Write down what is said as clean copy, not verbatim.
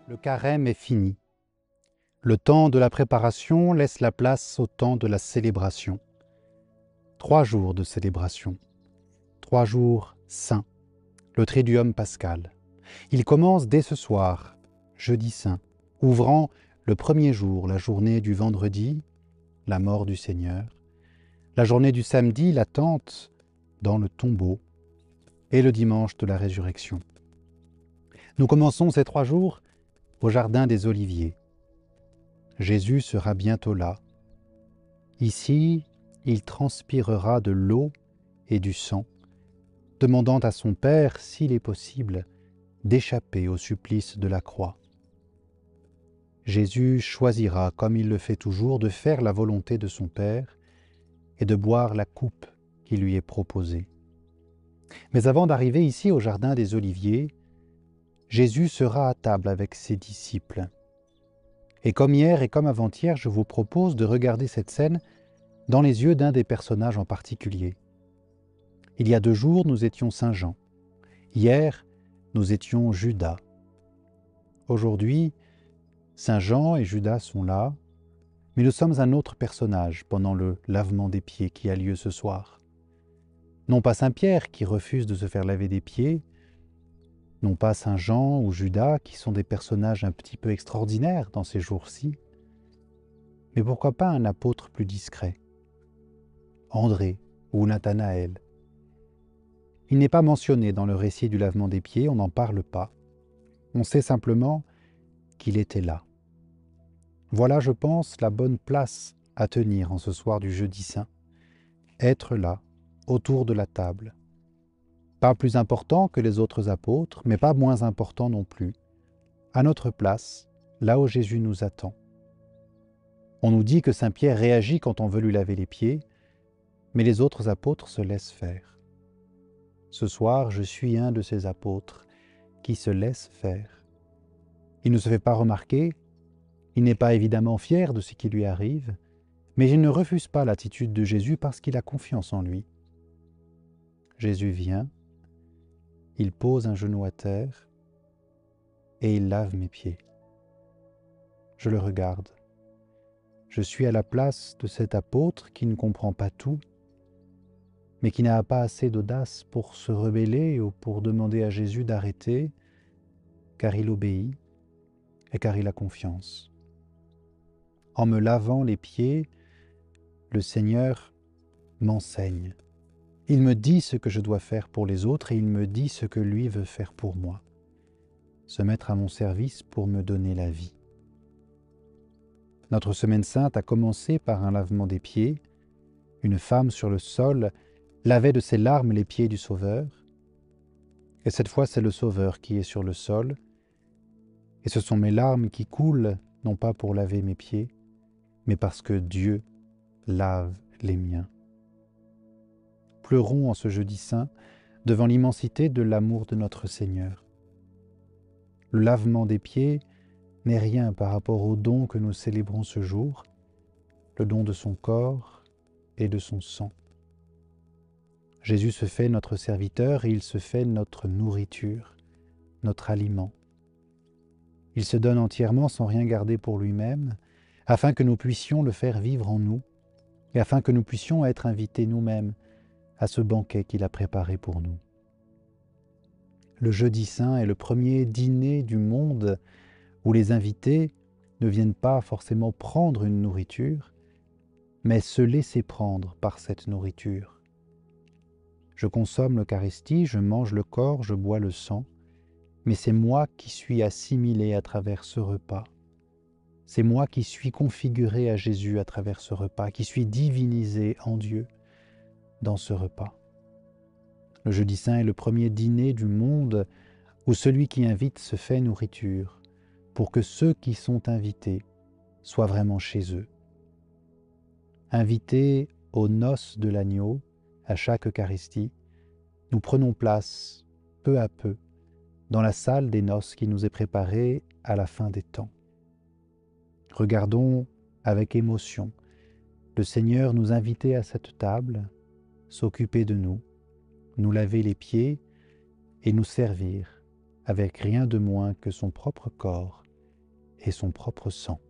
Le carême est fini. Le temps de la préparation laisse la place au temps de la célébration. 3 jours de célébration, 3 jours saints, le Triduum pascal. Il commence dès ce soir, jeudi saint, ouvrant le premier jour, la journée du vendredi, la mort du Seigneur, la journée du samedi, l'attente dans le tombeau, et le dimanche de la résurrection. Nous commençons ces 3 jours au jardin des Oliviers. Jésus sera bientôt là. Ici, il transpirera de l'eau et du sang, demandant à son Père, s'il est possible, d'échapper au supplice de la croix. Jésus choisira, comme il le fait toujours, de faire la volonté de son Père et de boire la coupe qui lui est proposée. Mais avant d'arriver ici au jardin des Oliviers, Jésus sera à table avec ses disciples. Et comme hier et comme avant-hier, je vous propose de regarder cette scène dans les yeux d'un des personnages en particulier. Il y a 2 jours, nous étions Saint Jean. Hier, nous étions Judas. Aujourd'hui, Saint Jean et Judas sont là, mais nous sommes un autre personnage pendant le lavement des pieds qui a lieu ce soir. Non pas Saint Pierre qui refuse de se faire laver des pieds, non pas Saint Jean ou Judas qui sont des personnages un petit peu extraordinaires dans ces jours-ci, mais pourquoi pas un apôtre plus discret, André ou Nathanaël. Il n'est pas mentionné dans le récit du lavement des pieds, on n'en parle pas. On sait simplement qu'il était là. Voilà, je pense, la bonne place à tenir en ce soir du jeudi saint. Être là, autour de la table. Pas plus important que les autres apôtres, mais pas moins important non plus. À notre place, là où Jésus nous attend. On nous dit que Saint Pierre réagit quand on veut lui laver les pieds, mais les autres apôtres se laissent faire. Ce soir, je suis un de ces apôtres qui se laisse faire. Il ne se fait pas remarquer, il n'est pas évidemment fier de ce qui lui arrive, mais il ne refuse pas l'attitude de Jésus parce qu'il a confiance en lui. Jésus vient, il pose un genou à terre et il lave mes pieds. Je le regarde. Je suis à la place de cet apôtre qui ne comprend pas tout, mais qui n'a pas assez d'audace pour se rebeller ou pour demander à Jésus d'arrêter, car il obéit et car il a confiance. En me lavant les pieds, le Seigneur m'enseigne. Il me dit ce que je dois faire pour les autres et il me dit ce que lui veut faire pour moi. Se mettre à mon service pour me donner la vie. Notre semaine sainte a commencé par un lavement des pieds. Une femme sur le sol lavait de ses larmes les pieds du Sauveur. Et cette fois, c'est le Sauveur qui est sur le sol. Et ce sont mes larmes qui coulent, non pas pour laver mes pieds, mais parce que Dieu lave les miens. Pleurons en ce jeudi saint devant l'immensité de l'amour de notre Seigneur. Le lavement des pieds n'est rien par rapport au don que nous célébrons ce jour, le don de son corps et de son sang. Jésus se fait notre serviteur et il se fait notre nourriture, notre aliment. Il se donne entièrement sans rien garder pour lui-même, afin que nous puissions le faire vivre en nous et afin que nous puissions être invités nous-mêmes à ce banquet qu'il a préparé pour nous. Le jeudi saint est le premier dîner du monde où les invités ne viennent pas forcément prendre une nourriture, mais se laisser prendre par cette nourriture. Je consomme l'Eucharistie, je mange le corps, je bois le sang, mais c'est moi qui suis assimilé à travers ce repas. C'est moi qui suis configuré à Jésus à travers ce repas, qui suis divinisé en Dieu dans ce repas. Le jeudi saint est le premier dîner du monde où celui qui invite se fait nourriture, pour que ceux qui sont invités soient vraiment chez eux. Invités aux noces de l'agneau, à chaque Eucharistie, nous prenons place, peu à peu, dans la salle des noces qui nous est préparée à la fin des temps. Regardons avec émotion le Seigneur nous inviter à cette table, s'occuper de nous, nous laver les pieds et nous servir avec rien de moins que son propre corps et son propre sang.